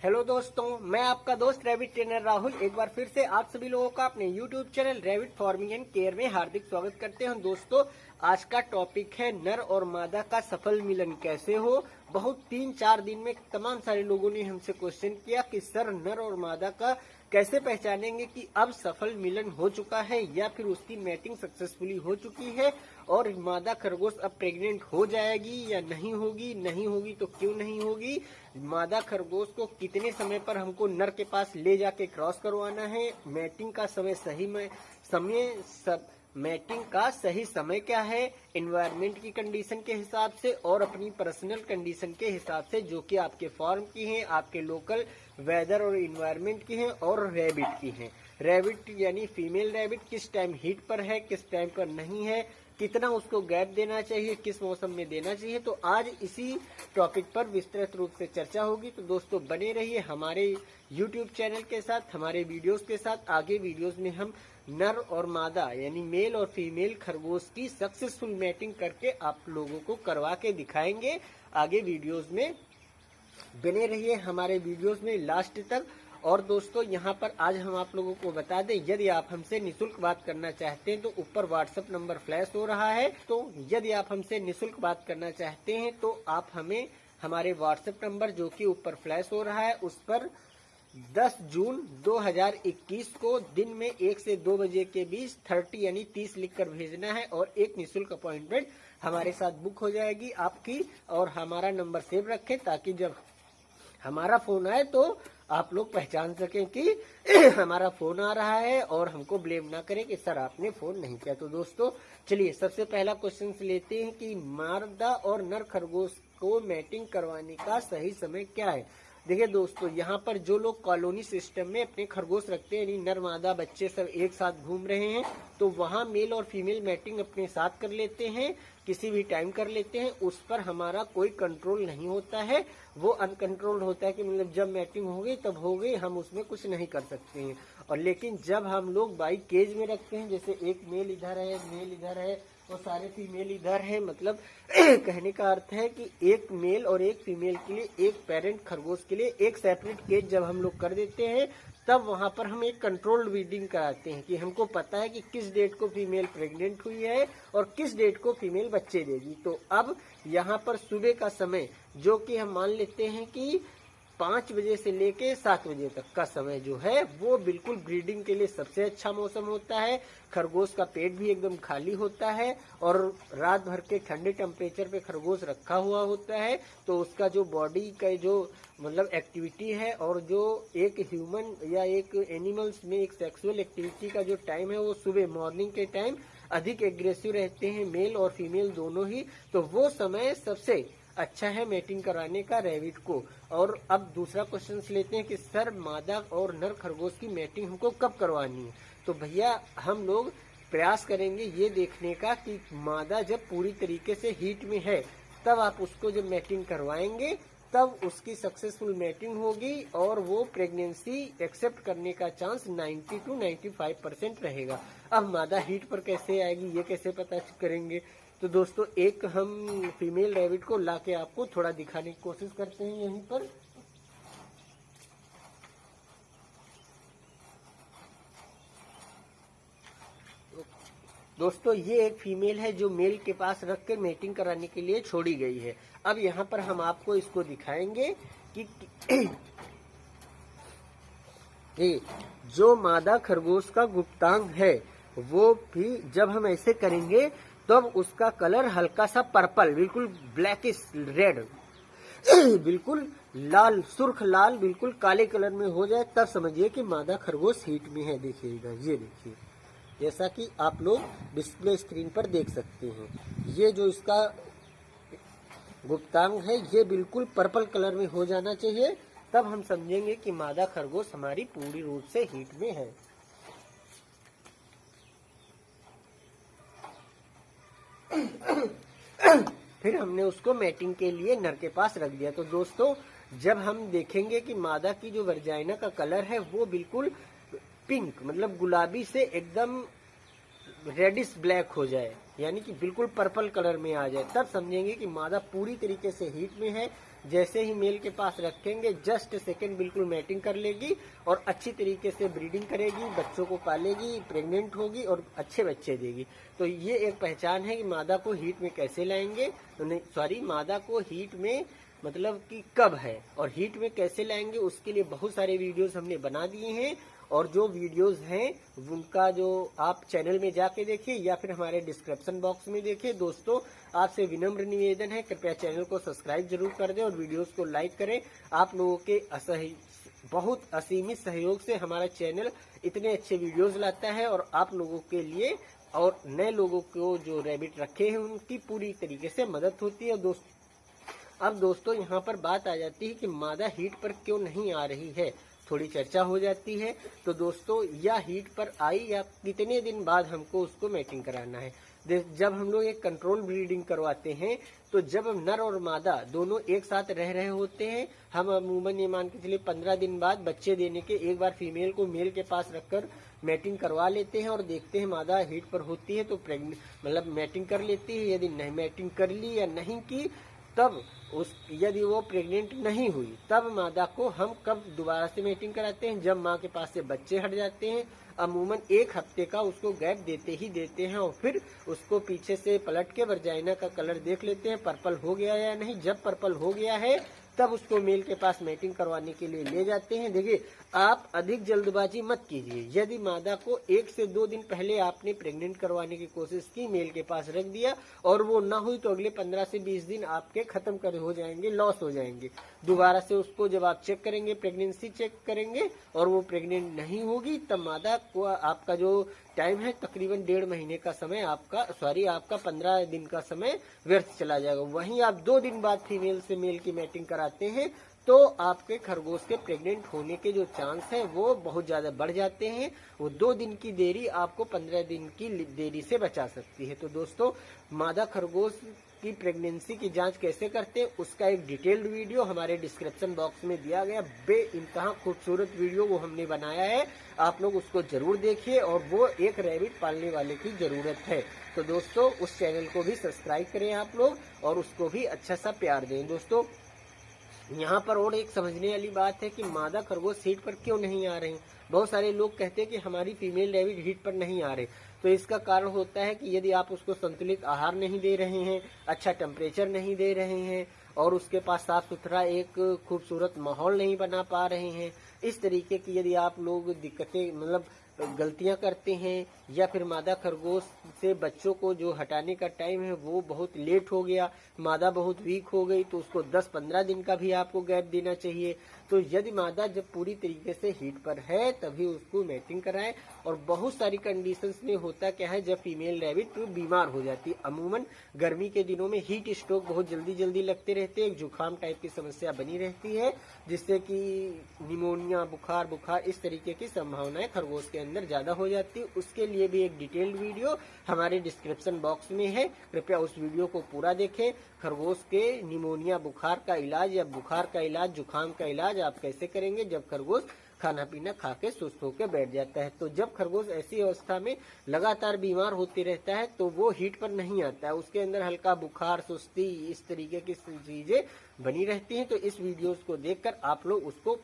Hello दोस्तों, मैं आपका दोस्त रैबिट ट्रेनर राहुल एक बार फिर से आप सभी लोगों का अपने YouTube channel rabbit farming and care में हार्दिक स्वागत करते हैं। दोस्तों, आज का टॉपिक है नर और मादा का सफल मिलन कैसे हो। बहुत 3-4 दिन में तमाम सारे लोगों ने हमसे क्वेश्चन किया कि सर नर और मादा का कैसे पहचानेंगे कि अब सफल मिलन हो चुका है या फिर उसकी मैटिंग सक्सेसफुली हो चुकी है और मादा खरगोश अब प्रेग्नेंट हो जाएगी या नहीं होगी, नहीं होगी तो क्यों नहीं होगी, मादा खरगोश को कितने समय पर हमको नर के पास ले जाके क्रॉस करवाना है, मैटिंग का मैटिंग का सही समय क्या है, एनवायरनमेंट की कंडीशन के हिसाब से और अपनी पर्सनल कंडीशन के हिसाब से जो कि आपके फार्म की हैं, आपके लोकल वेदर और एनवायरनमेंट की हैं और रैबिट की हैं। रैबिट यानी फीमेल रैबिट किस टाइम हीट पर है, किस टाइम पर नहीं है, कितना उसको गैप देना चाहिए, किस मौसम में देना चाहिए। तो आज इसी टॉपिक पर विस्तृत रूप से चर्चा होगी। तो दोस्तों बने रहिए हमारे YouTube चैनल के साथ, हमारे वीडियोस के साथ। आगे वीडियोस में हम नर और मादा यानी मेल और फीमेल खरगोश की सक्सेसफुल मैटिंग करके आप लोगों को करवा के दिखाएंगे। आगे वीडियोस में बने रहिए हमारे वीडियोस में लास्ट तक। और दोस्तों यहाँ पर आज हम आप लोगों को बता दें, यदि आप हमसे निशुल्क बात करना चाहते हैं तो ऊपर व्हाट्सएप नंबर फ्लैश हो रहा है। तो यदि आप हमसे निशुल्क बात करना चाहते हैं तो आप हमें हमारे व्हाट्सएप नंबर जो कि ऊपर फ्लैश हो रहा है उस पर 10 जून 2021 को दिन में 1 से 2 बजे के बीच 30 यानी 30 लिखकर भेजना है और एक निशुल्क अपॉइंटमेंट हमारे साथ बुक हो जाएगी आपकी। और हमारा नंबर सेव रखें ताकि जब हमारा फोन आए तो आप लोग पहचान सकें कि हमारा फोन आ रहा है और हमको ब्लेम ना करें कि सर आपने फोन नहीं किया। तो दोस्तों चलिए सबसे पहला क्वेश्चन लेते हैं कि मादा और नर खरगोश को मैटिंग करवाने का सही समय क्या है। देखिए दोस्तों, यहाँ पर जो लोग कॉलोनी सिस्टम में अपने खरगोश रखते हैं यानी नर मादा बच्चे सब एक साथ घूम रहे हैं तो वहाँ मेल और फीमेल मैटिंग अपने साथ कर लेते हैं, किसी भी टाइम कर लेते हैं। उस पर हमारा कोई कंट्रोल नहीं होता है, वो अनकंट्रोल्ड होता है कि मतलब जब मैटिंग हो गई तब हो गई, हम उसमें कुछ नहीं कर सकते हैं। और लेकिन जब हम लोग बाई केज में रखते हैं, जैसे एक मेल इधर है, मेल इधर है और सारे फीमेल इधर है, मतलब कहने का अर्थ है कि एक मेल और एक फीमेल के लिए, एक पेरेंट खरगोश के लिए एक सेपरेट केज जब हम लोग कर देते हैं तब वहां पर हम एक कंट्रोल्ड ब्रीडिंग कराते हैं कि हमको पता है कि किस डेट को फीमेल प्रेग्नेंट हुई है और किस डेट को फीमेल बच्चे देगी। तो अब यहाँ पर सुबह का समय जो कि हम मान लेते हैं कि 5 बजे से लेके 7 बजे तक का समय जो है वो बिल्कुल ब्रीडिंग के लिए सबसे अच्छा मौसम होता है। खरगोश का पेट भी एकदम खाली होता है और रात भर के ठंडे टेम्परेचर पे खरगोश रखा हुआ होता है तो उसका जो बॉडी का जो मतलब एक्टिविटी है और जो एक ह्यूमन या एक एनिमल्स में एक सेक्सुअल एक्टिविटी का जो टाइम है वो सुबह मॉर्निंग के टाइम अधिक एग्रेसिव रहते हैं, मेल और फीमेल दोनों ही। तो वो समय सबसे अच्छा है मैटिंग कराने का रैबिट को। और अब दूसरा क्वेश्चन लेते हैं कि सर मादा और नर खरगोश की मैटिंग हमको कब करवानी है। तो भैया हम लोग प्रयास करेंगे ये देखने का कि मादा जब पूरी तरीके से हीट में है तब आप उसको जब मैटिंग करवाएंगे तब उसकी सक्सेसफुल मैटिंग होगी और वो प्रेगनेंसी एक्सेप्ट करने का चांस 90 to 95% रहेगा। अब मादा हीट पर कैसे आएगी ये कैसे पता करेंगे। तो दोस्तों एक हम फीमेल रैबिट को लाके आपको थोड़ा दिखाने की कोशिश करते हैं यहीं पर। दोस्तों ये एक फीमेल है जो मेल के पास रख कर मैटिंग कराने के लिए छोड़ी गई है। अब यहाँ पर हम आपको इसको दिखाएंगे कि जो मादा खरगोश का गुप्तांग है वो भी जब हम ऐसे करेंगे तब उसका कलर हल्का सा पर्पल, बिल्कुल ब्लैकिश रेड, बिल्कुल लाल, सुर्ख लाल, बिल्कुल काले कलर में हो जाए तब समझिए कि मादा खरगोश हीट में है। देखिए इधर ये देखिए, जैसा कि आप लोग डिस्प्ले स्क्रीन पर देख सकते हैं, ये जो इसका गुप्तांग है ये बिल्कुल पर्पल कलर में हो जाना चाहिए, तब हम समझेंगे कि मादा खरगोश हमारी पूरी रूप से हीट में है। फिर हमने उसको मैटिंग के लिए नर के पास रख दिया। तो दोस्तों जब हम देखेंगे कि मादा की जो वर्जाइना का कलर है वो बिल्कुल पिंक मतलब गुलाबी से एकदम रेडिश ब्लैक हो जाए यानी कि बिल्कुल पर्पल कलर में आ जाए तब समझेंगे कि मादा पूरी तरीके से हीट में है। जैसे ही मेल के पास रखेंगे जस्ट सेकंड बिल्कुल मैटिंग कर लेगी और अच्छी तरीके से ब्रीडिंग करेगी, बच्चों को पालेगी, प्रेग्नेंट होगी और अच्छे बच्चे देगी। तो ये एक पहचान है कि मादा को हीट में कैसे लाएंगे, तो नहीं सॉरी, मादा को हीट में मतलब कि कब है और हीट में कैसे लाएंगे, उसके लिए बहुत सारे वीडियोस हमने बना दिए हैं। और जो वीडियोस हैं उनका जो आप चैनल में जाके देखिए या फिर हमारे डिस्क्रिप्शन बॉक्स में देखिए। दोस्तों आपसे विनम्र निवेदन है, कृपया चैनल को सब्सक्राइब जरूर कर दें और वीडियोस को लाइक करें। आप लोगों के बहुत असीमित सहयोग से हमारा चैनल इतने अच्छे वीडियोस लाता है और आप लोगों के लिए और नए लोगों को जो रैबिट रखे हैं उनकी पूरी तरीके से मदद होती है। अब दोस्तों यहाँ पर बात आ जाती है कि मादा हीट पर क्यों नहीं आ रही है, थोड़ी चर्चा हो जाती है। तो दोस्तों या हीट पर आई या कितने दिन बाद हमको उसको मैटिंग कराना है। जब हम लोग एक कंट्रोल ब्रीडिंग करवाते हैं तो जब नर और मादा दोनों एक साथ रह रहे होते हैं, हम अमूमन ये मान के चलिए 15 दिन बाद बच्चे देने के एक बार फीमेल को मेल के पास रखकर मैटिंग करवा लेते हैं और देखते हैं मादा हीट पर होती है तो प्रेग्नेंट मतलब मैटिंग कर लेती है। यदि नहीं मैटिंग कर ली या नहीं की तब यदि वो प्रेग्नेंट नहीं हुई तब मादा को हम कब दोबारा से मैटिंग कराते हैं, जब माँ के पास से बच्चे हट जाते हैं। अमूमन 1 हफ्ते का उसको गैप देते ही देते हैं और फिर उसको पीछे से पलट के वर्जाइना का कलर देख लेते हैं पर्पल हो गया या नहीं। जब पर्पल हो गया है तब उसको मेल के पास मैटिंग करवाने के लिए ले जाते हैं। देखिए आप अधिक जल्दबाजी मत कीजिए। यदि मादा को 1 से 2 दिन पहले आपने प्रेग्नेंट करवाने की कोशिश की, मेल के पास रख दिया और वो ना हुई तो अगले 15 से 20 दिन आपके खत्म कर हो जाएंगे, लॉस हो जाएंगे। दोबारा से उसको जब आप चेक करेंगे, प्रेगनेंसी चेक करेंगे और वो प्रेग्नेंट नहीं होगी तब मादा को आपका जो टाइम है तकरीबन 1.5 महीने का समय आपका 15 दिन का समय व्यर्थ चला जाएगा। वहीं आप 2 दिन बाद फीमेल से मेल की मैटिंग कराते हैं तो आपके खरगोश के प्रेग्नेंट होने के जो चांस है वो बहुत ज्यादा बढ़ जाते हैं। वो 2 दिन की देरी आपको 15 दिन की देरी से बचा सकती है। तो दोस्तों मादा खरगोश की प्रेगनेंसी की जांच कैसे करते हैं उसका एक डिटेल्ड वीडियो हमारे डिस्क्रिप्शन बॉक्स में दिया गया, बेइंतहा खूबसूरत वीडियो वो हमने बनाया है, आप लोग उसको जरूर देखिए और वो एक रैबिट पालने वाले की जरूरत है। तो दोस्तों उस चैनल को भी सब्सक्राइब करें आप लोग और उसको भी अच्छा सा प्यार दें। दोस्तों यहाँ पर और एक समझने वाली बात है कि मादा खरगोश हीट पर क्यों नहीं आ रहे। बहुत सारे लोग कहते हैं कि हमारी फीमेल रैबिट हीट पर नहीं आ रहे, तो इसका कारण होता है कि यदि आप उसको संतुलित आहार नहीं दे रहे हैं, अच्छा टेम्परेचर नहीं दे रहे हैं और उसके पास साफ सुथरा एक खूबसूरत माहौल नहीं बना पा रहे हैं, इस तरीके की यदि आप लोग दिक्कतें मतलब गलतियां करते हैं या फिर मादा खरगोश से बच्चों को जो हटाने का टाइम है वो बहुत लेट हो गया, मादा बहुत वीक हो गई तो उसको 10-15 दिन का भी आपको गैप देना चाहिए। तो यदि मादा जब पूरी तरीके से हीट पर है तभी उसको मैटिंग कराएं। और बहुत सारी कंडीशंस में होता क्या है जब फीमेल रैबिट बीमार हो जाती है, अमूमन गर्मी के दिनों में हीट स्ट्रोक बहुत जल्दी लगते रहते हैं, जुकाम टाइप की समस्या बनी रहती है जिससे कि निमोनिया बुखार इस तरीके की संभावनाएं खरगोश के अंदर ज्यादा हो जाती है। उसके लिए भी एक डिटेल्ड वीडियो हमारे डिस्क्रिप्शन बॉक्स में है, कृपया उस वीडियो को पूरा देखें। खरगोश के निमोनिया बुखार का इलाज या बुखार का इलाज, जुकाम का इलाज आप कैसे करेंगे जब खरगोश खाना पीना खा के सुस्त होकर बैठ जाता है। तो जब खरगोश ऐसी अवस्था में लगातार बीमार होते रहता है तो वो हीट पर नहीं आता है, उसके अंदर हल्का बुखार, सुस्ती इस तरीके की चीजें बनी रहती हैं। तो इस वीडियोस को देखकर आप लोग उसको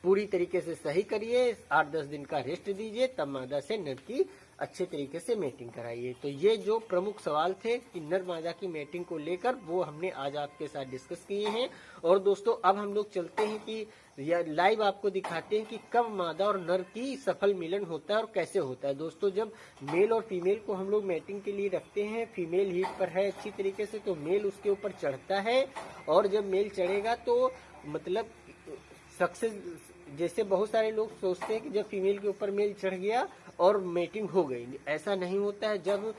पूरी तरीके से सही करिए, 8-10 दिन का रेस्ट दीजिए, तब मादा से नर की अच्छे तरीके से मैटिंग कराइए। तो ये जो प्रमुख सवाल थे कि नर मादा की मैटिंग को लेकर वो हमने आज आपके साथ डिस्कस किए हैं। और दोस्तों अब हम लोग चलते हैं कि लाइव आपको दिखाते हैं कि कब मादा और नर की सफल मिलन होता है और कैसे होता है। दोस्तों जब मेल और फीमेल को हम लोग मैटिंग के लिए रखते हैं, फीमेल हीट पर है अच्छी तरीके से तो मेल उसके ऊपर चढ़ता है और जब मेल चढ़ेगा तो मतलब सक्सेस, जैसे बहुत सारे लोग सोचते हैं कि जब फीमेल के ऊपर मेल चढ़ गया और मेटिंग हो गई, ऐसा नहीं होता है। जब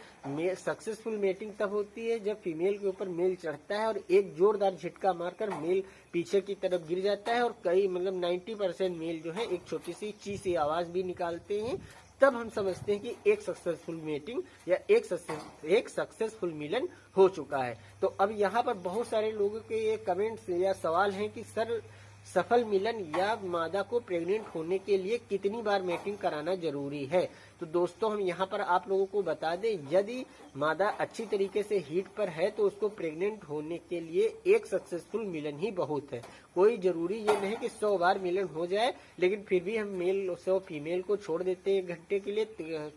सक्सेसफुल मेटिंग तब होती है जब फीमेल के ऊपर मेल चढ़ता है और एक जोरदार झटका मारकर मेल पीछे की तरफ गिर जाता है और कई मतलब 90% मेल जो है एक छोटी सी ची सी आवाज भी निकालते हैं, तब हम समझते हैं कि एक सक्सेसफुल मीटिंग या एक सक्सेसफुल मिलन हो चुका है। तो अब यहाँ पर बहुत सारे लोगों के ये कमेंट्स या सवाल हैं कि सर सफल मिलन या मादा को प्रेग्नेंट होने के लिए कितनी बार मैटिंग कराना जरूरी है। तो दोस्तों हम यहाँ पर आप लोगों को बता दें, यदि मादा अच्छी तरीके से हीट पर है तो उसको प्रेग्नेंट होने के लिए एक सक्सेसफुल मिलन ही बहुत है। कोई जरूरी ये नहीं कि 100 बार मिलन हो जाए, लेकिन फिर भी हम मेल 100 फीमेल को छोड़ देते हैं घंटे के लिए,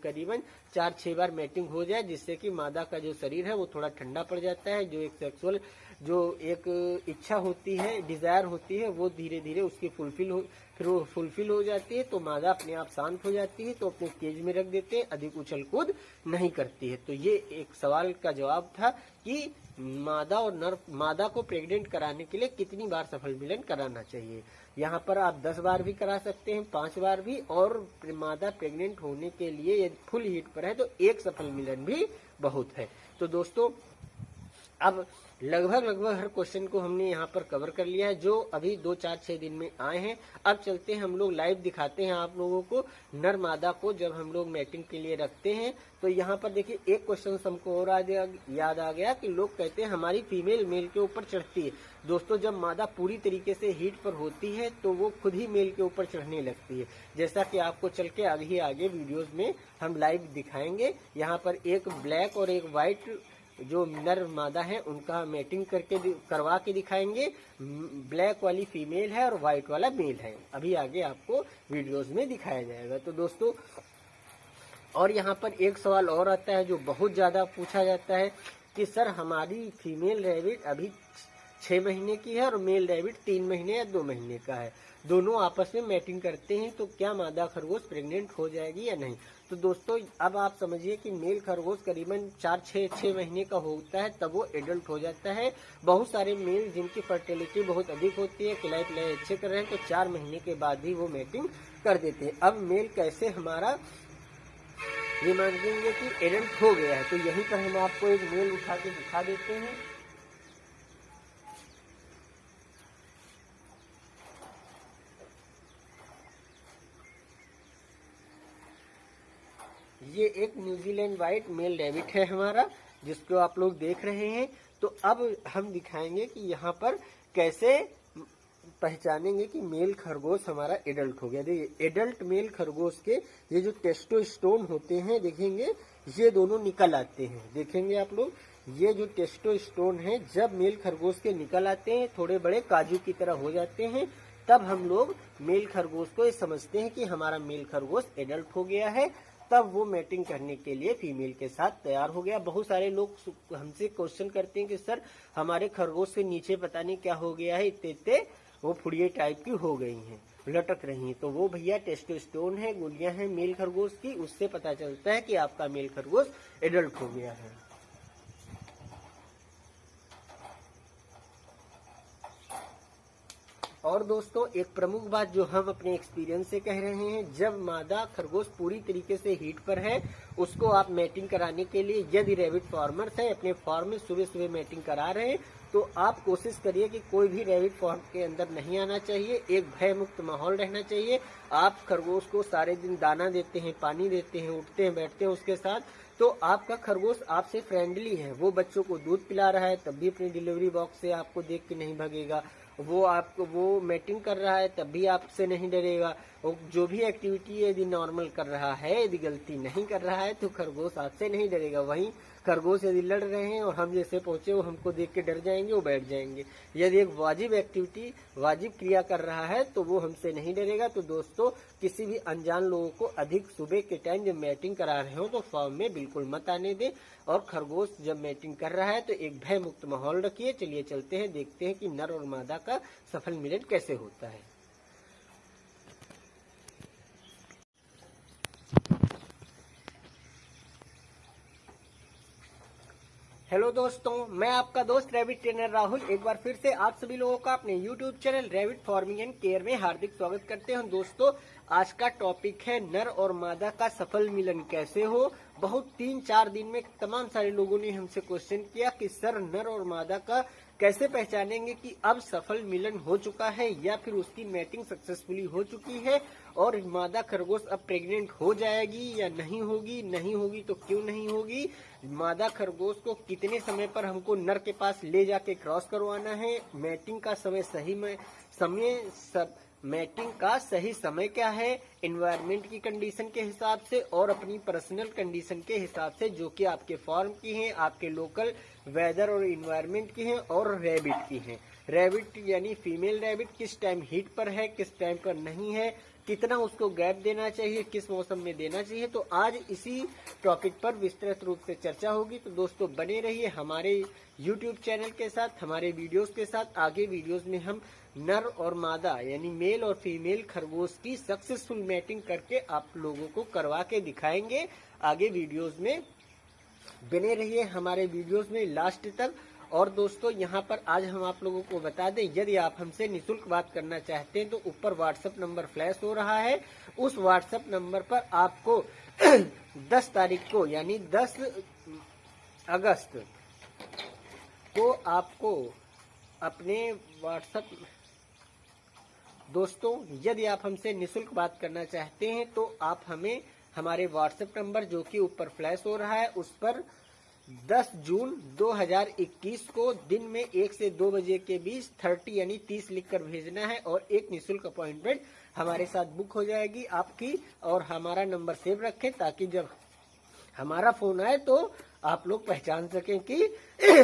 करीबन 4-6 बार मैटिंग हो जाए, जिससे कि मादा का जो शरीर है वो थोड़ा ठंडा पड़ जाता है। जो एक सेक्सुअल जो एक इच्छा होती है, डिजायर होती है, वो धीरे धीरे उसकी फुलफिल हो जाती है। तो मादा अपने आप शांत हो जाती है, तो अपने केज में रख देते हैं, अधिक उछल कूद नहीं करती है। तो ये एक सवाल का जवाब था कि मादा को प्रेग्नेंट कराने के लिए कितनी बार सफल मिलन कराना चाहिए। यहाँ पर आप 10 बार भी करा सकते हैं, 5 बार भी, और मादा प्रेग्नेंट होने के लिए यदि फुल हीट पर है तो एक सफल मिलन भी बहुत है। तो दोस्तों अब लगभग हर क्वेश्चन को हमने यहाँ पर कवर कर लिया है, जो अभी 2-4-6 दिन में आए हैं। अब चलते हैं हम लोग लाइव दिखाते हैं आप लोगों को नर मादा को जब हम लोग मैटिंग के लिए रखते हैं। तो यहाँ पर देखिए एक क्वेश्चन हमको और याद आ गया कि लोग कहते हैं हमारी फीमेल मेल के ऊपर चढ़ती है। दोस्तों जब मादा पूरी तरीके से हीट पर होती है तो वो खुद ही मेल के ऊपर चढ़ने लगती है, जैसा कि आपको चल के आगे वीडियोज में हम लाइव दिखाएंगे। यहाँ पर एक ब्लैक और एक व्हाइट जो नर मादा है उनका मैटिंग करवा के दिखाएंगे। ब्लैक वाली फीमेल है और व्हाइट वाला मेल है, अभी आगे आपको वीडियोस में दिखाया जाएगा। तो दोस्तों और यहाँ पर एक सवाल और आता है जो बहुत ज्यादा पूछा जाता है कि सर हमारी फीमेल रैबिट अभी 6 महीने की है और मेल रैबिट 3 महीने या 2 महीने का है, दोनों आपस में मैटिंग करते हैं, तो क्या मादा खरगोश प्रेग्नेंट हो जाएगी या नहीं। तो दोस्तों अब आप समझिए कि मेल खरगोश करीबन 4-6 महीने का होता है तब वो एडल्ट हो जाता है। बहुत सारे मेल जिनकी फर्टिलिटी बहुत अधिक होती है, खिलाई पिलाई अच्छे कर रहे हैं, तो 4 महीने के बाद ही वो मैटिंग कर देते हैं। अब मेल कैसे हमारा ये मानेंगे कि एडल्ट हो गया है, तो यहीं पर हम आपको एक मेल उठा के दिखा देते हैं। ये एक न्यूजीलैंड व्हाइट मेल रैबिट है हमारा, जिसको आप लोग देख रहे हैं। तो अब हम दिखाएंगे कि यहाँ पर कैसे पहचानेंगे कि मेल खरगोश हमारा एडल्ट हो गया। देखिए एडल्ट मेल खरगोश के ये जो टेस्टोस्टेरोन होते हैं, देखेंगे ये दोनों निकल आते हैं। देखेंगे आप लोग ये जो टेस्टोस्टेरोन है जब मेल खरगोश के निकल आते हैं, थोड़े बड़े काजू की तरह हो जाते हैं, तब हम लोग मेल खरगोश को ये समझते हैं कि हमारा मेल खरगोश एडल्ट हो गया है। तब वो मैटिंग करने के लिए फीमेल के साथ तैयार हो गया। बहुत सारे लोग हमसे क्वेश्चन करते हैं कि सर हमारे खरगोश से नीचे पता नहीं क्या हो गया है, इतने वो फुड़िये टाइप की हो गई हैं, लटक रही हैं। तो वो भैया टेस्टोस्टेरोन है, गोलियां हैं मेल खरगोश की, उससे पता चलता है कि आपका मेल खरगोश एडल्ट हो गया है। और दोस्तों एक प्रमुख बात जो हम अपने एक्सपीरियंस से कह रहे हैं, जब मादा खरगोश पूरी तरीके से हीट पर है उसको आप मैटिंग कराने के लिए, यदि रैबिट फार्मर्स हैं अपने फार्म में सुबह मैटिंग करा रहे हैं, तो आप कोशिश करिए कि कोई भी रैबिट फार्म के अंदर नहीं आना चाहिए, एक भय मुक्त माहौल रहना चाहिए। आप खरगोश को सारे दिन दाना देते हैं, पानी देते हैं, उठते हैं बैठते हैं उसके साथ, तो आपका खरगोश आपसे फ्रेंडली है। वो बच्चों को दूध पिला रहा है तब भी अपनी डिलीवरी बॉक्स से आपको देख के नहीं भागेगा, वो मैटिंग कर रहा है तब भी आपसे नहीं डरेगा। वो जो भी एक्टिविटी यदि नॉर्मल कर रहा है, यदि गलती नहीं कर रहा है, तो खरगोश आपसे नहीं डरेगा। वहीं खरगोश यदि लड़ रहे हैं और हम जैसे पहुंचे वो हमको देख के डर जाएंगे, वो बैठ जाएंगे। यदि एक वाजिब क्रिया कर रहा है तो वो हमसे नहीं डरेगा। तो दोस्तों किसी भी अनजान लोगों को अधिक सुबह के टाइम जब मैटिंग करा रहे हो तो फार्म में बिल्कुल मत आने दें। और खरगोश जब मैटिंग कर रहा है तो एक भय मुक्त माहौल रखिए। चलिए चलते हैं, देखते हैं कि नर और मादा का सफल मिलन कैसे होता है। हेलो दोस्तों, मैं आपका दोस्त रैबिट ट्रेनर राहुल एक बार फिर से आप सभी लोगों का अपने YouTube channel rabbit farming and care में हार्दिक स्वागत करते हैं। दोस्तों आज का टॉपिक है नर और मादा का सफल मिलन कैसे हो। बहुत 3-4 दिन में तमाम सारे लोगों ने हमसे क्वेश्चन किया कि सर नर और मादा का कैसे पहचानेंगे कि अब सफल मिलन हो चुका है या फिर उसकी मैटिंग सक्सेसफुली हो चुकी है, और मादा खरगोश अब प्रेग्नेंट हो जाएगी या नहीं होगी, नहीं होगी तो क्यों नहीं होगी, मादा खरगोश को कितने समय पर हमको नर के पास ले जाके क्रॉस करवाना है, मैटिंग का समय मैटिंग का सही समय क्या है, एनवायरनमेंट की कंडीशन के हिसाब से और अपनी पर्सनल कंडीशन के हिसाब से, जो कि आपके फॉर्म की हैं, आपके लोकल वेदर और एनवायरनमेंट की हैं और रैबिट की हैं। रैबिट यानी फीमेल रैबिट किस टाइम हीट पर है, किस टाइम पर नहीं है, कितना उसको गैप देना चाहिए, किस मौसम में देना चाहिए। तो आज इसी टॉपिक पर विस्तृत रूप से चर्चा होगी। तो दोस्तों बने रहिए हमारे YouTube चैनल के साथ, हमारे वीडियोस के साथ। आगे वीडियोस में हम नर और मादा यानी मेल और फीमेल खरगोश की सक्सेसफुल मैटिंग करके आप लोगों को करवा के दिखाएंगे। आगे वीडियोस में बने रहिए हमारे वीडियोस में लास्ट तक। और दोस्तों यहाँ पर आज हम आप लोगों को बता दें, यदि आप हमसे निःशुल्क बात करना चाहते हैं तो ऊपर व्हाट्सएप नंबर फ्लैश हो रहा है। उस व्हाट्सएप नंबर पर आपको 10 तारीख को यानी 10 अगस्त को आपको अपने व्हाट्सएप, दोस्तों यदि आप हमसे निःशुल्क बात करना चाहते हैं तो आप हमें हमारे व्हाट्सएप नंबर जो कि ऊपर फ्लैश हो रहा है उस पर 10 जून 2021 को दिन में 1 से 2 बजे के बीच 30 यानी 30 लिखकर भेजना है और एक निःशुल्क अपॉइंटमेंट हमारे साथ बुक हो जाएगी आपकी। और हमारा नंबर सेव रखें ताकि जब हमारा फोन आए तो आप लोग पहचान सकें कि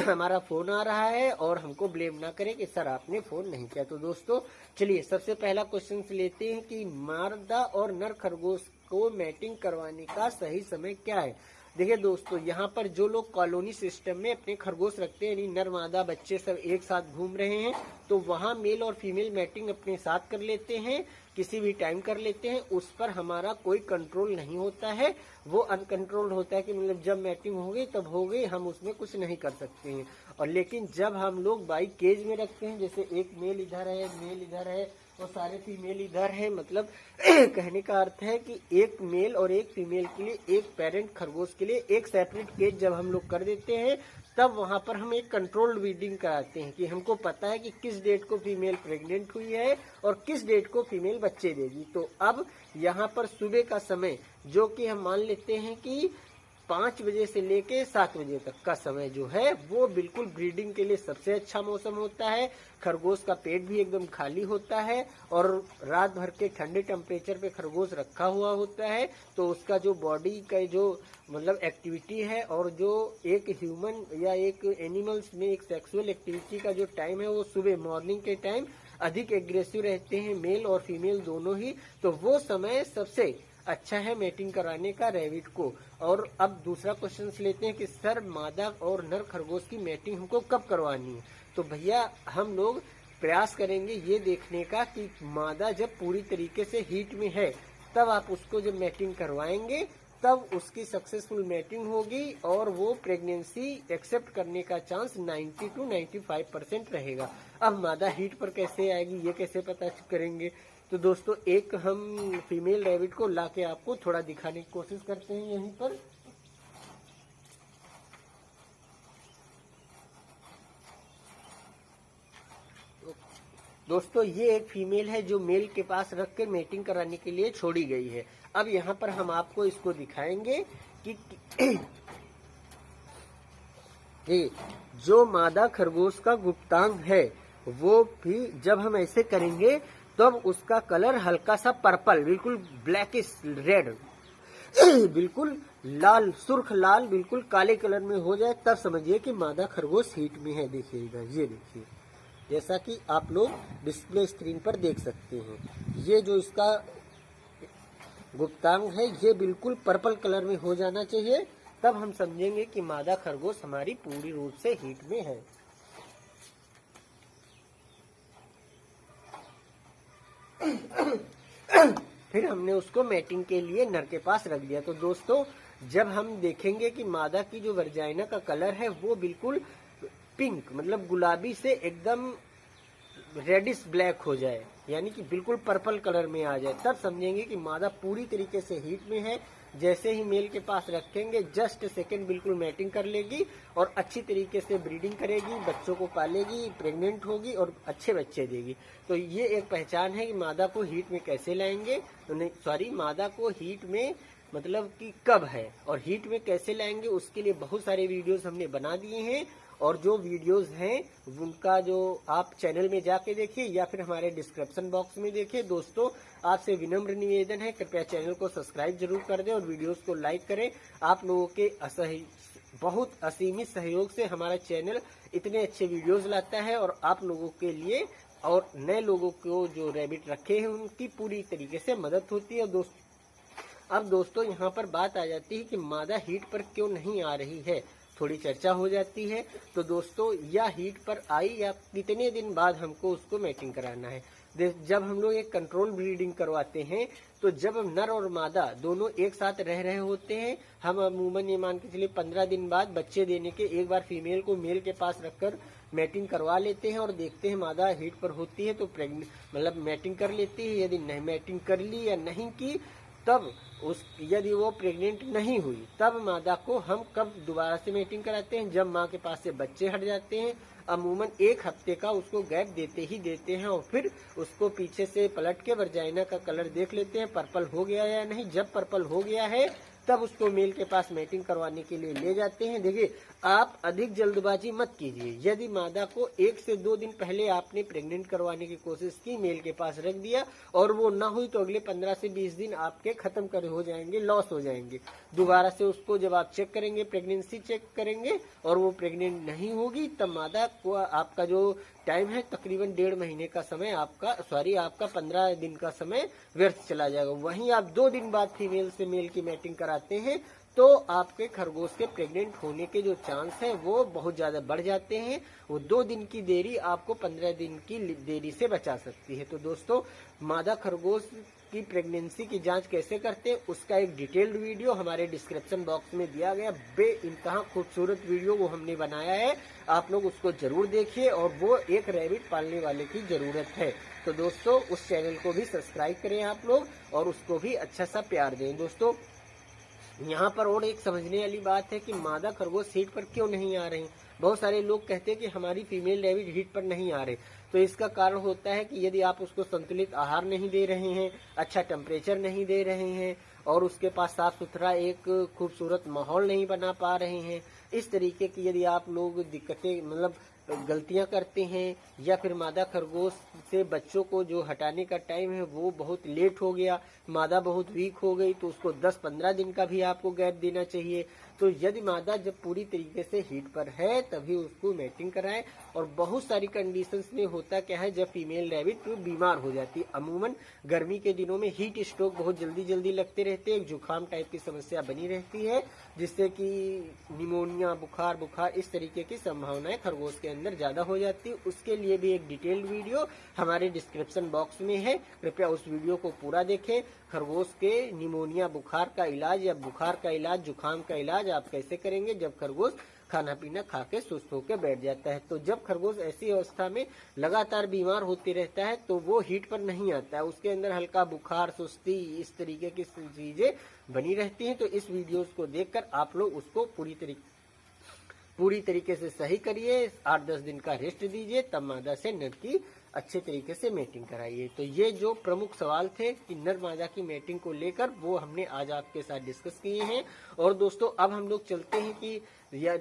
हमारा फोन आ रहा है और हमको ब्लेम ना करें कि सर आपने फोन नहीं किया। तो दोस्तों चलिए सबसे पहला क्वेश्चन लेते हैं कि मादा और नर खरगोश को मैटिंग करवाने का सही समय क्या है। देखिए दोस्तों, यहाँ पर जो लोग कॉलोनी सिस्टम में अपने खरगोश रखते हैं यानी नर मादा बच्चे सब एक साथ घूम रहे हैं तो वहाँ मेल और फीमेल मैटिंग अपने साथ कर लेते हैं, किसी भी टाइम कर लेते हैं। उस पर हमारा कोई कंट्रोल नहीं होता है, वो अनकंट्रोल्ड होता है कि मतलब जब मैटिंग हो गई तब हो गई, हम उसमें कुछ नहीं कर सकते हैं। और लेकिन जब हम लोग बाई केज में रखते हैं, जैसे एक मेल इधर है, मेल इधर है और सारे फीमेल इधर है, मतलब कहने का अर्थ है कि एक मेल और एक फीमेल के लिए, एक पेरेंट खरगोश के लिए एक सेपरेट केज जब हम लोग कर देते हैं तब वहां पर हम एक कंट्रोल्ड ब्रीडिंग कराते हैं कि हमको पता है कि किस डेट को फीमेल प्रेग्नेंट हुई है और किस डेट को फीमेल बच्चे देगी। तो अब यहाँ पर सुबह का समय जो कि हम मान लेते हैं कि 5 बजे से लेके 7 बजे तक का समय जो है वो बिल्कुल ब्रीडिंग के लिए सबसे अच्छा मौसम होता है। खरगोश का पेट भी एकदम खाली होता है और रात भर के ठंडे टेम्परेचर पे खरगोश रखा हुआ होता है तो उसका जो बॉडी का जो मतलब एक्टिविटी है और जो एक ह्यूमन या एक एनिमल्स में एक सेक्सुअल एक्टिविटी का जो टाइम है वो सुबह मॉर्निंग के टाइम अधिक एग्रेसिव रहते हैं, मेल और फीमेल दोनों ही। तो वो समय सबसे अच्छा है मैटिंग कराने का रैबिट को। और अब दूसरा क्वेश्चन लेते हैं कि सर मादा और नर खरगोश की मैटिंग हमको कब करवानी है। तो भैया हम लोग प्रयास करेंगे ये देखने का कि मादा जब पूरी तरीके से हीट में है तब आप उसको जब मैटिंग करवाएंगे तब उसकी सक्सेसफुल मैटिंग होगी और वो प्रेगनेंसी एक्सेप्ट करने का चांस 90 to 95% रहेगा। अब मादा हीट पर कैसे आएगी ये कैसे पता करेंगे। तो दोस्तों एक हम फीमेल रैबिट को लाके आपको थोड़ा दिखाने की कोशिश करते हैं यहीं पर। दोस्तों ये एक फीमेल है जो मेल के पास रख कर मेटिंग कराने के लिए छोड़ी गई है। अब यहाँ पर हम आपको इसको दिखाएंगे कि जो मादा खरगोश का गुप्तांग है वो भी जब हम ऐसे करेंगे तब उसका कलर हल्का सा पर्पल, बिल्कुल ब्लैकिश रेड, बिल्कुल लाल, सुर्ख लाल, बिल्कुल काले कलर में हो जाए तब समझिए कि मादा खरगोश हीट में है। देखिए इधर, ये देखिए जैसा कि आप लोग डिस्प्ले स्क्रीन पर देख सकते हैं, ये जो इसका गुप्तांग है ये बिल्कुल पर्पल कलर में हो जाना चाहिए, तब हम समझेंगे कि मादा खरगोश हमारी पूरी रूप से हीट में है। फिर हमने उसको मैटिंग के लिए नर के पास रख दिया। तो दोस्तों जब हम देखेंगे कि मादा की जो वर्जाइना का कलर है वो बिल्कुल पिंक मतलब गुलाबी से एकदम रेडिश ब्लैक हो जाए, यानी कि बिल्कुल पर्पल कलर में आ जाए, तब समझेंगे कि मादा पूरी तरीके से हीट में है। जैसे ही मेल के पास रखेंगे जस्ट सेकंड बिल्कुल मैटिंग कर लेगी और अच्छी तरीके से ब्रीडिंग करेगी, बच्चों को पालेगी, प्रेग्नेंट होगी और अच्छे बच्चे देगी। तो ये एक पहचान है कि मादा को हीट में कैसे लाएंगे, मादा को हीट में मतलब कि कब है और हीट में कैसे लाएंगे, उसके लिए बहुत सारे वीडियोस हमने बना दिए हैं और जो वीडियोस हैं उनका जो आप चैनल में जाके देखिए या फिर हमारे डिस्क्रिप्शन बॉक्स में देखिए। दोस्तों आपसे विनम्र निवेदन है, कृपया चैनल को सब्सक्राइब जरूर कर दें और वीडियोस को लाइक करें। आप लोगों के बहुत असीमित सहयोग से हमारा चैनल इतने अच्छे वीडियोस लाता है और आप लोगों के लिए और नए लोगों को जो रैबिट रखे हैं उनकी पूरी तरीके से मदद होती है। अब दोस्तों यहाँ पर बात आ जाती है कि मादा हीट पर क्यों नहीं आ रही है, थोड़ी चर्चा हो जाती है। तो दोस्तों यह हीट पर आई या कितने दिन बाद हमको उसको मैटिंग कराना है। जब हम लोग एक कंट्रोल ब्रीडिंग करवाते हैं तो जब नर और मादा दोनों एक साथ रह रहे होते हैं, हम अमूमन ये मान के चलिए 15 दिन बाद बच्चे देने के एक बार फीमेल को मेल के पास रखकर मैटिंग करवा लेते हैं और देखते हैं मादा हीट पर होती है तो प्रेग्नेंट मतलब मैटिंग कर लेती है। यदि नहीं मैटिंग कर ली या नहीं की तब यदि वो प्रेग्नेंट नहीं हुई तब मादा को हम कब दोबारा से मैटिंग कराते हैं, जब माँ के पास से बच्चे हट जाते हैं। अमूमन 1 हफ्ते का उसको गैप देते ही देते हैं और फिर उसको पीछे से पलट के वर्जाइना का कलर देख लेते हैं पर्पल हो गया या नहीं। जब पर्पल हो गया है तब उसको मेल के पास मैटिंग करवाने के लिए ले जाते हैं। देखिए आप अधिक जल्दबाजी मत कीजिए। यदि मादा को 1 से 2 दिन पहले आपने प्रेग्नेंट करवाने की कोशिश की, मेल के पास रख दिया और वो ना हुई तो अगले 15 से 20 दिन आपके खत्म करे हो जाएंगे, लॉस हो जाएंगे। दोबारा से उसको जब आप चेक करेंगे, प्रेगनेंसी चेक करेंगे और वो प्रेग्नेंट नहीं होगी तब मादा को आपका जो टाइम है तकरीबन 1.5 महीने का समय आपका 15 दिन का समय व्यर्थ चला जाएगा। वहीं आप 2 दिन बाद फीमेल से मेल की मैटिंग कराते हैं तो आपके खरगोश के प्रेग्नेंट होने के जो चांस है वो बहुत ज्यादा बढ़ जाते हैं। वो 2 दिन की देरी आपको 15 दिन की देरी से बचा सकती है। तो दोस्तों मादा खरगोश की प्रेगनेंसी की जांच कैसे करते हैं उसका एक डिटेल्ड वीडियो हमारे डिस्क्रिप्शन बॉक्स में दिया गया। बेइंतहा खूबसूरत वीडियो वो हमने बनाया है, आप लोग उसको जरूर देखिए और वो एक रैबिट पालने वाले की जरूरत है। तो दोस्तों उस चैनल को भी सब्सक्राइब करें आप लोग और उसको भी अच्छा सा प्यार दें। दोस्तों यहाँ पर और एक समझने वाली बात है कि मादा खरगोश हीट पर क्यों नहीं आ रही। बहुत सारे लोग कहते हैं कि हमारी फीमेल रैबिट हीट पर नहीं आ रहे, तो इसका कारण होता है कि यदि आप उसको संतुलित आहार नहीं दे रहे हैं, अच्छा टेम्परेचर नहीं दे रहे हैं और उसके पास साफ सुथरा एक खूबसूरत माहौल नहीं बना पा रहे हैं, इस तरीके की यदि आप लोग दिक्कतें मतलब गलतियां करते हैं या फिर मादा खरगोश से बच्चों को जो हटाने का टाइम है वो बहुत लेट हो गया, मादा बहुत वीक हो गई तो उसको 10-15 दिन का भी आपको गैप देना चाहिए। तो यदि मादा जब पूरी तरीके से हीट पर है तभी उसको मैटिंग कराएं। और बहुत सारी कंडीशंस में होता क्या है जब फीमेल रैबिट बीमार हो जाती है, अमूमन गर्मी के दिनों में हीट स्ट्रोक बहुत जल्दी लगते रहते हैं, जुकाम टाइप की समस्या बनी रहती है जिससे कि निमोनिया बुखार इस तरीके की संभावनाएं खरगोश के अंदर ज्यादा हो जाती है। उसके लिए भी एक डिटेल्ड वीडियो हमारे डिस्क्रिप्शन बॉक्स में है, कृपया उस वीडियो को पूरा देखें। खरगोश के निमोनिया बुखार का इलाज या बुखार का इलाज जुकाम का इलाज आप कैसे करेंगे जब खरगोश खाना पीना खा के सुस्त होकर बैठ जाता है। तो जब खरगोश ऐसी अवस्था में लगातार बीमार होते रहता है तो वो हीट पर नहीं आता है, उसके अंदर हल्का बुखार सुस्ती इस तरीके की चीजें बनी रहती हैं। तो इस वीडियोस को देखकर आप लोग उसको पूरी तरीके से सही करिए, 8-10 दिन का रेस्ट दीजिए, तब मादा से नर की अच्छे तरीके से मैटिंग कराइए। तो ये जो प्रमुख सवाल थे कि नर मादा की मैटिंग को लेकर वो हमने आज आपके साथ डिस्कस किए हैं। और दोस्तों अब हम लोग चलते हैं कि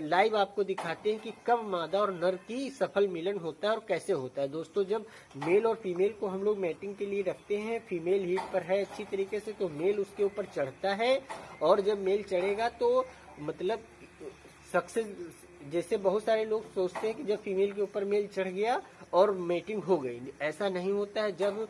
लाइव आपको दिखाते हैं कि कब मादा और नर की सफल मिलन होता है और कैसे होता है। दोस्तों जब मेल और फीमेल को हम लोग मैटिंग के लिए रखते हैं, फीमेल हीट पर है अच्छी तरीके से तो मेल उसके ऊपर चढ़ता है और जब मेल चढ़ेगा तो मतलब सक्सेस, जैसे बहुत सारे लोग सोचते हैं कि जब फीमेल के ऊपर मेल चढ़ गया और मेटिंग हो गई, ऐसा नहीं होता है। जब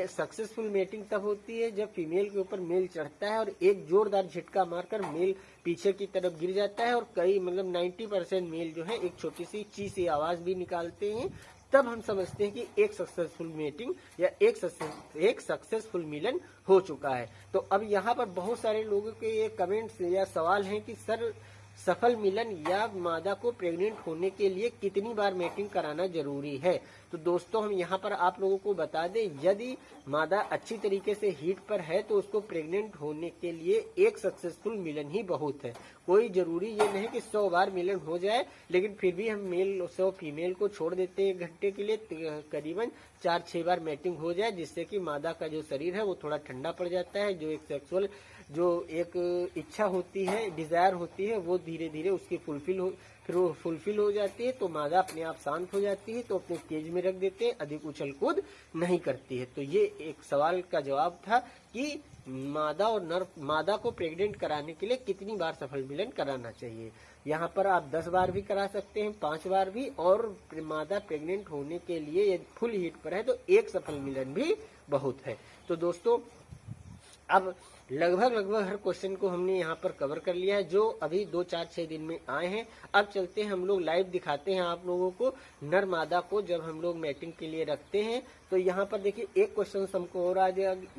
सक्सेसफुल मेटिंग तब होती है जब फीमेल के ऊपर मेल चढ़ता है और एक जोरदार झटका मारकर मेल पीछे की तरफ गिर जाता है और कई मतलब 90% मेल जो है एक छोटी सी ची सी आवाज भी निकालते हैं, तब हम समझते हैं कि एक सक्सेसफुल मीटिंग या एक सक्सेसफुल मिलन हो चुका है। तो अब यहाँ पर बहुत सारे लोगों के ये कमेंट्स या सवाल हैं कि सर सफल मिलन या मादा को प्रेग्नेंट होने के लिए कितनी बार मैटिंग कराना जरूरी है। तो दोस्तों हम यहाँ पर आप लोगों को बता दें, यदि मादा अच्छी तरीके से हीट पर है तो उसको प्रेग्नेंट होने के लिए एक सक्सेसफुल मिलन ही बहुत है। कोई जरूरी ये नहीं कि 100 बार मिलन हो जाए, लेकिन फिर भी हम मेल 100 फीमेल को छोड़ देते हैं 1 घंटे के लिए, करीबन 4-6 बार मैटिंग हो जाए, जिससे कि मादा का जो शरीर है वो थोड़ा ठंडा पड़ जाता है। जो एक सेक्सुअल जो एक इच्छा होती है, डिजायर होती है, वो धीरे धीरे उसकी फुलफिल फिर वो फुलफिल हो जाती है तो मादा अपने आप शांत हो जाती है, तो अपने केज में रख देते हैं, अधिक उछल कूद नहीं करती है। तो ये एक सवाल का जवाब था कि मादा को प्रेग्नेंट कराने के लिए कितनी बार सफल मिलन कराना चाहिए। यहाँ पर आप 10 बार भी करा सकते हैं, 5 बार भी, और मादा प्रेग्नेंट होने के लिए यदि फुल हीट पर है तो एक सफल मिलन भी बहुत है। तो दोस्तों अब लगभग हर क्वेश्चन को हमने यहाँ पर कवर कर लिया है जो अभी 2, 4, 6 दिन में आए हैं। अब चलते हैं हम लोग लाइव दिखाते हैं आप लोगों को नर मादा को जब हम लोग मैटिंग के लिए रखते हैं। तो यहाँ पर देखिए एक क्वेश्चन हमको और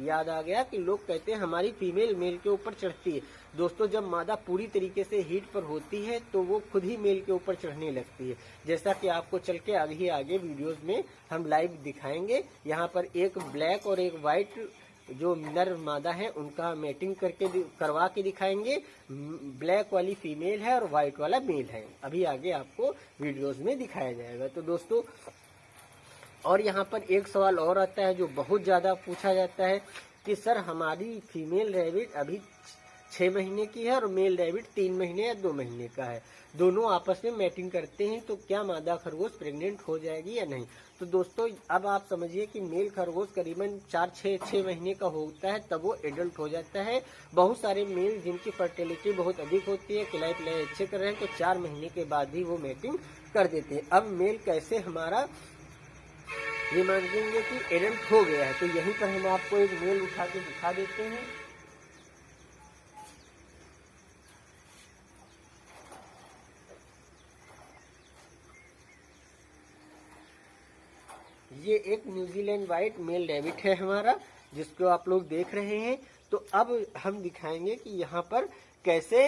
याद आ गया कि लोग कहते हैं हमारी फीमेल मेल के ऊपर चढ़ती है। दोस्तों जब मादा पूरी तरीके से हीट पर होती है तो वो खुद ही मेल के ऊपर चढ़ने लगती है, जैसा कि आपको चल के आगे वीडियोज में हम लाइव दिखाएंगे। यहाँ पर एक ब्लैक और एक व्हाइट जो नर मादा है उनका मैटिंग करवा के दिखाएंगे। ब्लैक वाली फीमेल है और व्हाइट वाला मेल है, अभी आगे आपको वीडियोस में दिखाया जाएगा। तो दोस्तों और यहाँ पर एक सवाल और आता है जो बहुत ज्यादा पूछा जाता है कि सर हमारी फीमेल रैबिट अभी 6 महीने की है और मेल रैबिट 3 महीने या 2 महीने का है, दोनों आपस में मैटिंग करते हैं, तो क्या मादा खरगोश प्रेग्नेंट हो जाएगी या नहीं। तो दोस्तों अब आप समझिए कि मेल खरगोश करीबन 4-6 महीने का होता है तब वो एडल्ट हो जाता है। बहुत सारे मेल जिनकी फर्टिलिटी बहुत अधिक होती है, खिलाई पिलाई अच्छे कर रहे हैं, तो 4 महीने के बाद ही वो मैटिंग कर देते हैं। अब मेल कैसे हमारा ये मानेंगे कि एडल्ट हो गया है, तो यहीं पर हम आपको एक मेल उठा के दिखा देते हैं। ये एक न्यूजीलैंड व्हाइट मेल रैबिट है हमारा, जिसको आप लोग देख रहे हैं। तो अब हम दिखाएंगे कि यहाँ पर कैसे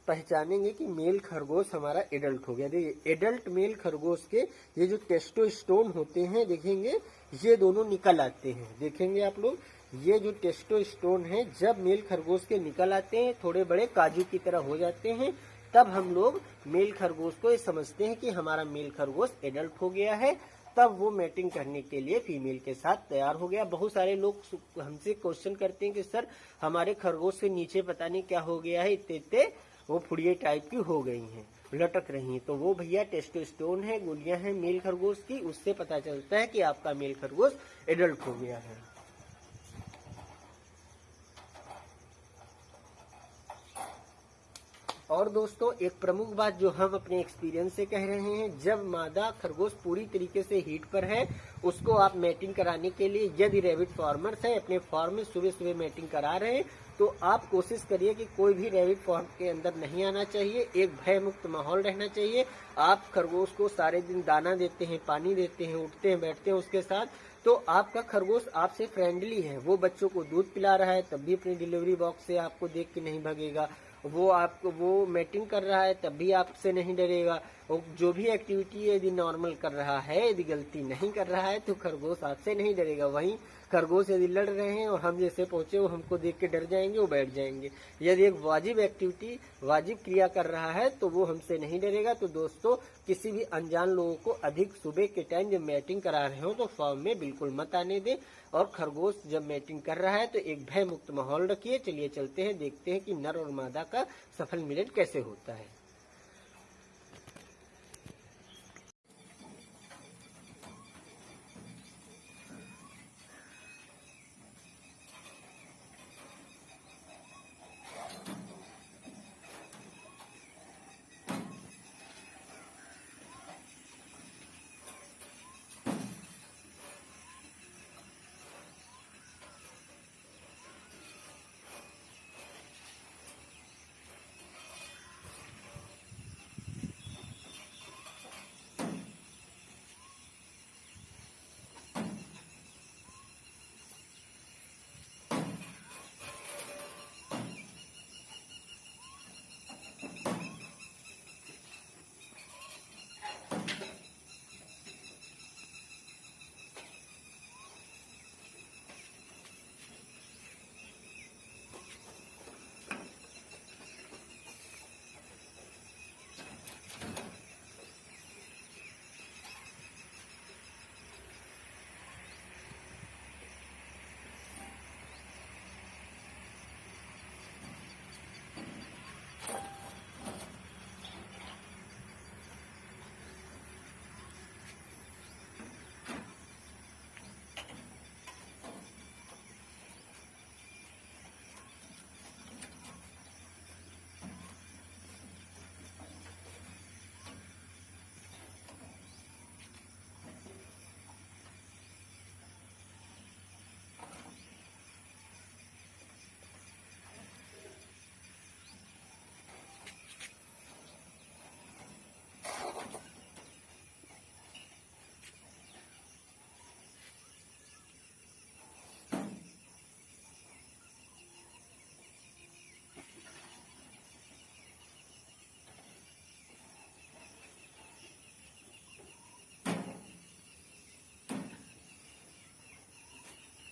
पहचानेंगे कि मेल खरगोश हमारा एडल्ट हो गया। देखिए एडल्ट मेल खरगोश के ये जो टेस्टोस्टेरोन होते हैं देखेंगे ये दोनों निकल आते हैं। देखेंगे आप लोग ये जो टेस्टोस्टेरोन है जब मेल खरगोश के निकल आते हैं, थोड़े बड़े काजू की तरह हो जाते हैं, तब हम लोग मेल खरगोश को ये समझते हैं कि हमारा मेल खरगोश एडल्ट हो गया है, तब वो मैटिंग करने के लिए फीमेल के साथ तैयार हो गया। बहुत सारे लोग हमसे क्वेश्चन करते हैं कि सर हमारे खरगोश के नीचे पता नहीं क्या हो गया है, इतने वो फुड़िये टाइप की हो गई हैं, लटक रही हैं, तो वो भैया टेस्टोस्टेरोन है, गोलियां हैं मेल खरगोश की, उससे पता चलता है कि आपका मेल खरगोश एडल्ट हो गया है। और दोस्तों एक प्रमुख बात जो हम अपने एक्सपीरियंस से कह रहे हैं, जब मादा खरगोश पूरी तरीके से हीट पर है उसको आप मैटिंग कराने के लिए यदि रैबिट फार्मर्स है अपने फार्म में सुबह मैटिंग करा रहे हैं तो आप कोशिश करिए कि कोई भी रैबिट फार्म के अंदर नहीं आना चाहिए, एक भय मुक्त माहौल रहना चाहिए। आप खरगोश को सारे दिन दाना देते हैं, पानी देते हैं, उठते हैं बैठते हैं उसके साथ, तो आपका खरगोश आपसे फ्रेंडली है, वो बच्चों को दूध पिला रहा है तब भी अपनी डिलीवरी बॉक्स से आपको देख के नहीं भगेगा, वो मैटिंग कर रहा है तब भी आपसे नहीं डरेगा, और जो भी एक्टिविटी यदि नॉर्मल कर रहा है, यदि गलती नहीं कर रहा है तो खरगोश आपसे नहीं डरेगा। वहीं खरगोश यदि लड़ रहे हैं और हम जैसे पहुंचे वो हमको देख के डर जाएंगे, वो बैठ जाएंगे। यदि एक वाजिब एक्टिविटी वाजिब क्रिया कर रहा है तो वो हमसे नहीं डरेगा। तो दोस्तों किसी भी अनजान लोगों को अधिक सुबह के टाइम जब मैटिंग करा रहे हो तो फार्म में बिल्कुल मत आने दें, और खरगोश जब मैटिंग कर रहा है तो एक भय मुक्त माहौल रखिए। चलिए चलते हैं, देखते हैं कि नर और मादा का सफल मिलन कैसे होता है।